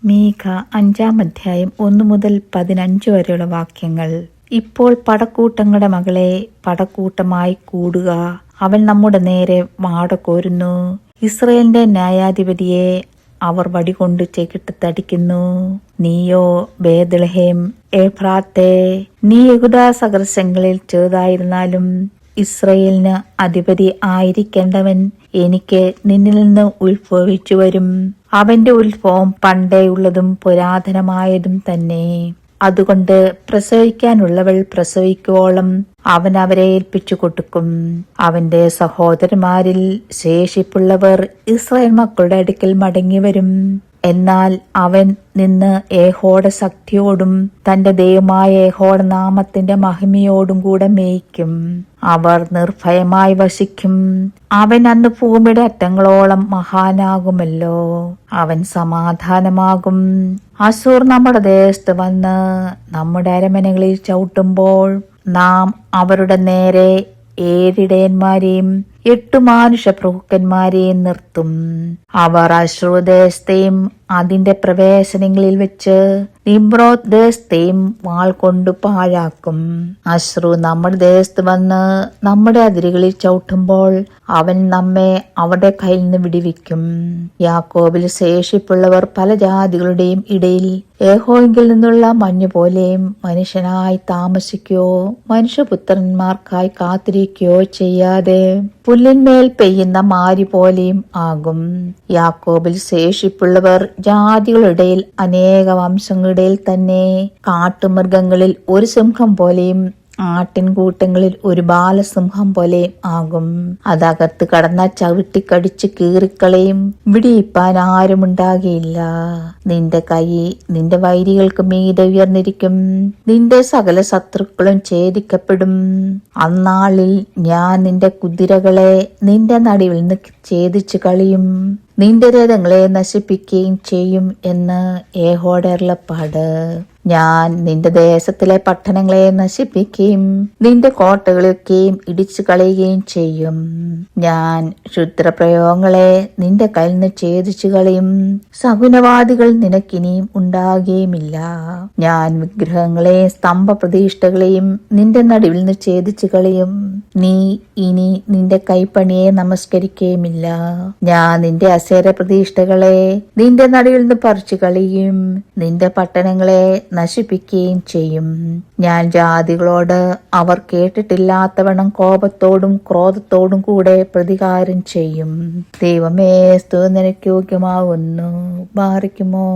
മീഖ 5-ാം അധ്യായം 1-15 വരെയുള്ള വാക്യങ്ങൾ. ഇപ്പോൾ പടക്കൂട്ടങ്ങളുടെ മകളെ, പടക്കൂട്ടമായി കൂടുക, അവൻ നമ്മുടെ നേരെ വാടകോരുന്നു. ഇസ്രായേലിന്റെ ന്യായാധിപതിയെ അവർ വടികൊണ്ട് ചെകിട്ടത്തടിക്കുന്നു. നീയോ ബേത്ലഹേം എഫ്രാത്തേ, നീ യഹൂദാ സഹസ്രങ്ങളിൽ ചെറുതായിരുന്നാലും ഇസ്രായേലിന് അധിപതി ആയിരിക്കേണ്ടവൻ എനിക്ക് നിന്നിൽ നിന്ന് ഉത്ഭവിച്ചു വരും. അവന്റെ ഉത്ഭവം പണ്ടേയുള്ളതും പുരാതനമായതും തന്നെ. അതുകൊണ്ട് പ്രസവിക്കാനുള്ളവൾ പ്രസവിക്കുവോളം അവൻ അവരെ ഏൽപ്പിച്ചു കൊടുക്കും. അവന്റെ സഹോദരന്മാരിൽ ശേഷിപ്പുള്ളവർ ഇസ്രായേൽ മക്കളുടെ അടുക്കൽ മടങ്ങി വരും. എന്നാൽ അവൻ നിന്ന് യഹോവയുടെ ശക്തിയോടും തന്റെ ദൈവമായ യഹോവയുടെ നാമത്തിന്റെ മഹിമയോടും കൂടെ മേയ്ക്കും. അവർ നിർഭയമായി വസിക്കും. അവൻ അന്ന് ഭൂമിയുടെ അറ്റങ്ങളോളം മഹാനാകുമല്ലോ. അവൻ സമാധാനമാകും. അശൂർ നമ്മുടെ ദേശത്ത് വന്ന് നമ്മുടെ അരമനകളിൽ ചവിട്ടുമ്പോൾ നാം അവരുടെ നേരെ 7 ഇടയന്മാരെയും 8 മാനുഷപ്രഭുക്കന്മാരെയും നിർത്തും. അവർ അശ്ശൂർ ദേശത്തെയും അതിന്റെ പ്രവേശനങ്ങളിൽ വെച്ച് നിമ്രോദ് ദേശത്തെയും വാൾ കൊണ്ട് പാഴാക്കും. അശ്ശൂർ നമ്മുടെ ദേശത്ത് വന്ന് നമ്മുടെ അതിരുകളിൽ ചവിട്ടുമ്പോൾ അവൻ നമ്മെ അവരുടെ കയ്യിൽ നിന്ന് വിടുവിക്കും. യാക്കോബിൽ ശേഷിപ്പുള്ളവർ പല ജാതികളുടെയും ഇടയിൽ യഹോവയിൽ നിന്നുള്ള മഞ്ഞുപോലെയും മനുഷ്യനായി താമസിക്കുകയോ മനുഷ്യപുത്രന്മാർക്കായി കാത്തിരിക്കുകയോ ചെയ്യാതെ പുല്ലിന്മേൽ പെയ്യുന്ന മാരി പോലെയും ആകും. യാക്കോബിൽ ശേഷിപ്പുള്ളവർ ജാതികളുടെയിൽ അനേക വംശങ്ങളുടെയിൽ തന്നെ കാട്ടുമൃഗങ്ങളിൽ ഒരു സിംഹം പോലെയും ആട്ടിൻകൂട്ടങ്ങളിൽ ഒരു ബാലസിംഹം പോലെയും ആകും. അതകത്ത് കടന്ന ചവിട്ടിക്കടിച്ച് കീറിക്കളയും. വിടിയിപ്പാൻ ആരുമുണ്ടാകില്ല. നിന്റെ കൈ നിന്റെ വൈരികൾക്ക് മീതെ ഉയർന്നിരിക്കും. നിന്റെ സകല ശത്രുക്കളും ഛേദിക്കപ്പെടും. അന്നാളിൽ ഞാൻ നിന്റെ കുതിരകളെ നിന്റെ നടുവിൽ നിന്ന് ഛേദിച്ചു കളയും. നിന്റെ രഥങ്ങളെ നശിപ്പിക്കുകയും ചെയ്യും എന്ന് യഹോവയുടെ അരുളപ്പാട്. ഞാൻ നിന്റെ ദേശത്തിലെ പട്ടണങ്ങളെ നശിപ്പിക്കുകയും നിന്റെ കോട്ടകളൊക്കെയും ഇടിച്ചു കളയുകയും ചെയ്യും. ഞാൻ ക്ഷുദ്രപ്രയോഗങ്ങളെ നിന്റെ കയ്യിൽ നിന്ന് ഛേദിച്ചു കളയും. സകുനവാദികൾ നിനക്കിനിയും ഉണ്ടാകുകയുമില്ല. ഞാൻ വിഗ്രഹങ്ങളെയും സ്തംഭപ്രതിഷ്ഠകളെയും നിന്റെ നടുവിൽ നിന്ന് ഛേദിച്ചു കളയും. നീ ഇനി നിന്റെ കൈപ്പണിയെ നമസ്കരിക്കുകയുമില്ല. ഞാൻ നിന്റെ അസേര പ്രതിഷ്ഠകളെ നിന്റെ നടുവിൽ നിന്ന് പറിച്ചു കളയും. നിന്റെ പട്ടണങ്ങളെ നശിപ്പിക്കുകയും ചെയ്യും. ഞാൻ ജാതികളോട് അവർ കേട്ടിട്ടില്ലാത്തവണ്ണം കോപത്തോടും ക്രോധത്തോടും കൂടെ പ്രതികാരം ചെയ്യും. ദൈവമേ, സ്തുതി നിനക്ക് യോഗ്യമാകുന്നു. ബാറിക്കുമോ.